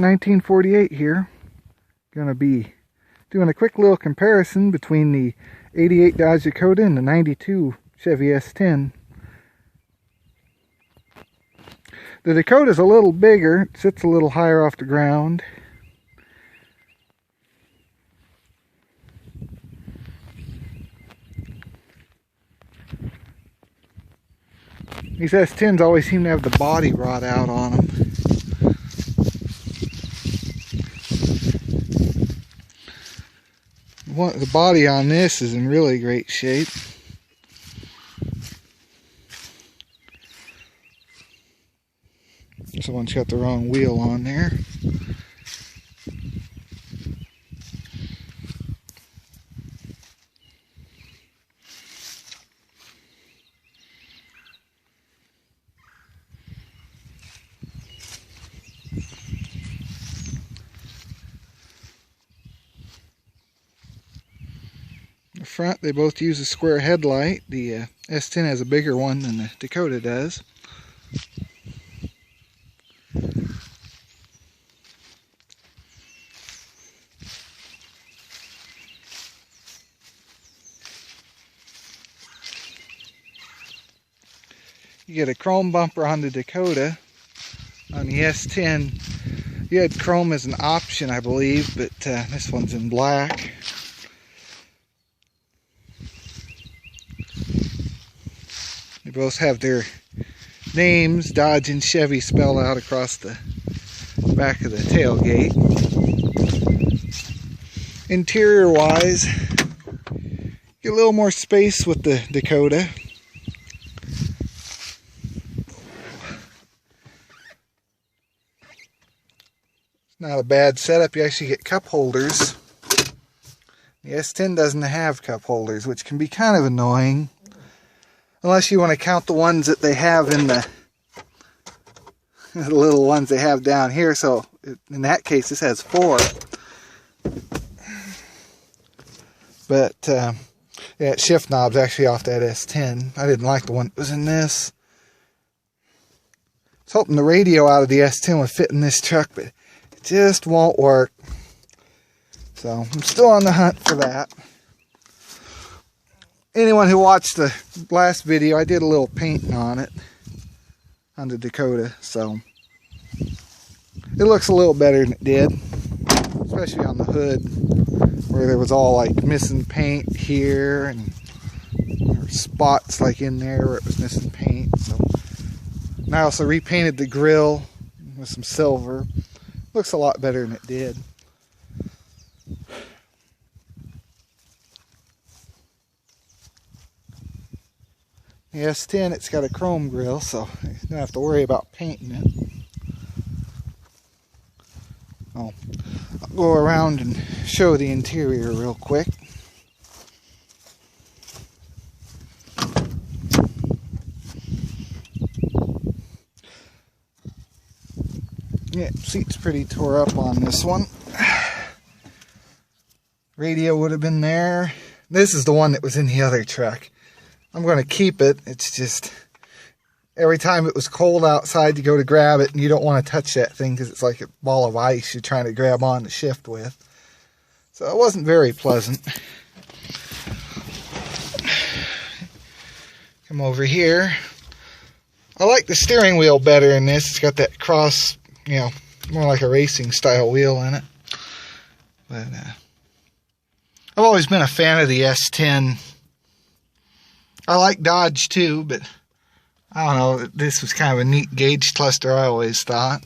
1948 here. Gonna be doing a quick little comparison between the 88 Dodge Dakota and the 92 Chevy S10. The Dakota's a little bigger, it sits a little higher off the ground. These S10s always seem to have the body rot out on them. The body on this is in really great shape. Someone's got the wrong wheel on there. The front, they both use a square headlight. The S10 has a bigger one than the Dakota does. You get a chrome bumper on the Dakota. On the S10, you had chrome as an option, I believe, but this one's in black. They both have their names, Dodge and Chevy, spelled out across the back of the tailgate. Interior-wise, get a little more space with the Dakota. Not a bad setup. You actually get cup holders. The S10 doesn't have cup holders, which can be kind of annoying. Unless you want to count the ones that they have in the little ones they have down here. So in that case, this has 4. But yeah, shift knob's actually off that S10. I didn't like the one that was in this. I was hoping the radio out of the S10 would fit in this truck, but it just won't work. So I'm still on the hunt for that. Anyone who watched the last video, I did a little painting on it, on the Dakota, so it looks a little better than it did, especially on the hood, where there was all like missing paint here, and there were spots like in there where it was missing paint. So, and I also repainted the grill with some silver. Looks a lot better than it did. The S10, it's got a chrome grille, so you don't have to worry about painting it. I'll go around and show the interior real quick. Yeah, seat's pretty tore up on this one. Radio would have been there. This is the one that was in the other truck. I'm going to keep it. It's just every time it was cold outside, you go to grab it and you don't want to touch that thing because it's like a ball of ice you're trying to grab on to shift with. So it wasn't very pleasant. Come over here. I like the steering wheel better in this. It's got that cross, you know, more like a racing style wheel in it. But I've always been a fan of the S10. I like Dodge too, but I don't know, this was kind of a neat gauge cluster, I always thought.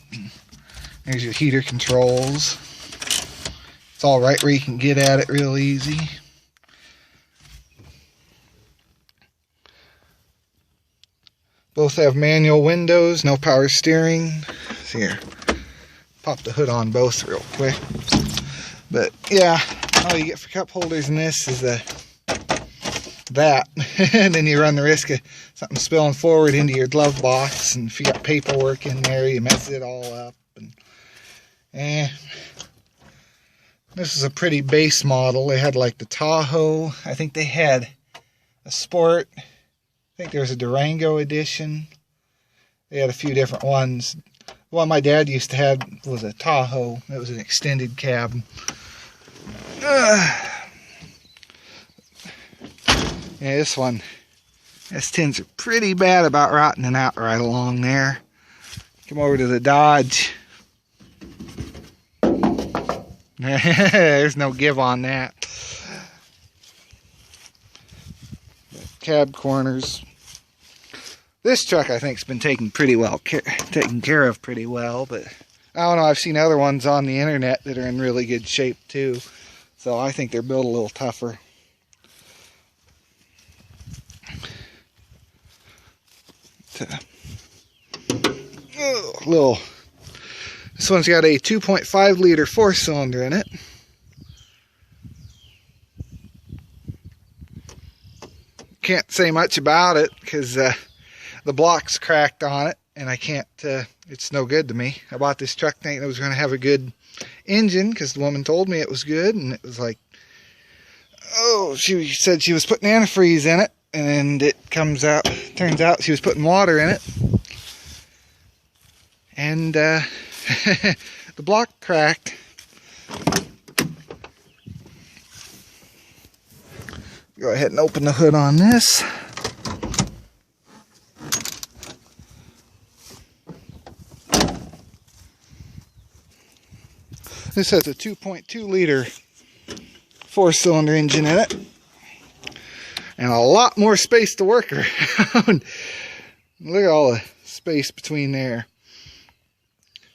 There's your heater controls. It's all right where you can get at it real easy. Both have manual windows, no power steering. So here, pop the hood on both real quick. But yeah, all you get for cup holders in this is that. And then you run the risk of something spilling forward into your glove box, and if you got paperwork in there, you mess it all up. And this is a pretty base model. They had like the Tahoe. I think they had a Sport. I think there was a Durango edition. They had a few different ones. one my dad used to have was a Tahoe. It was an extended cab. Yeah, this one, S10s are pretty bad about rotting out right along there. Come over to the Dodge. There's no give on that. Cab corners. This truck, I think, has been taken care of pretty well, but I don't know. I've seen other ones on the internet that are in really good shape too, so I think they're built a little tougher. This one's got a 2.5 liter 4-cylinder in it. Can't say much about it because the block's cracked on it, and I can't, it's no good to me. I bought this truck thinking it was going to have a good engine because the woman told me it was good, and it was like, oh, she said she was putting antifreeze in it, and it turns out she was putting water in it. And the block cracked. Go ahead and open the hood on this. This has a 2.2 liter 4-cylinder engine in it. And a lot more space to work around. Look at all the space between there.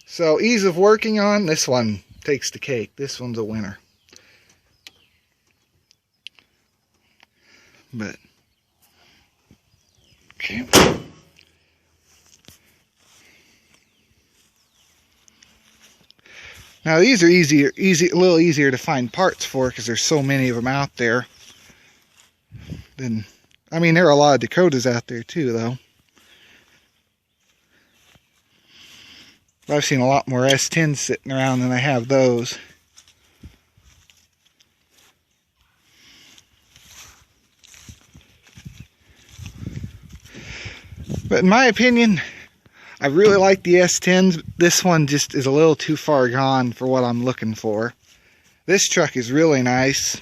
So ease of working on, this one takes the cake. This one's a winner. But okay. Now these are a little easier to find parts for because there's so many of them out there. I mean, there are a lot of Dakotas out there too, though. I've seen a lot more S10s sitting around than I have those. But in my opinion, I really like the S10s. This one just is a little too far gone for what I'm looking for. This truck is really nice.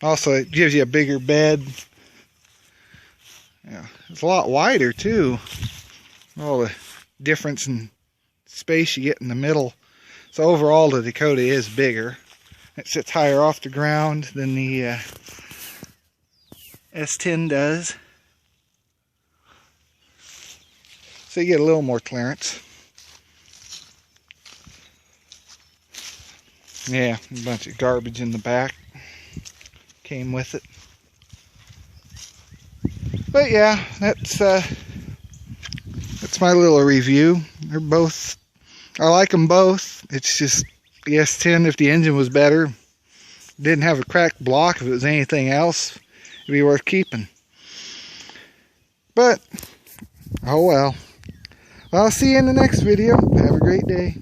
Also, it gives you a bigger bed. Yeah, it's a lot wider too. All the difference in space you get in the middle. So overall, the Dakota is bigger. It sits higher off the ground than the S10 does. So you get a little more clearance. Yeah, a bunch of garbage in the back came with it. But yeah, that's my little review. They're both, I like them both. It's just the S10, if the engine was better, didn't have a cracked block, if it was anything else, it'd be worth keeping. But, oh well. Well, I'll see you in the next video. Have a great day.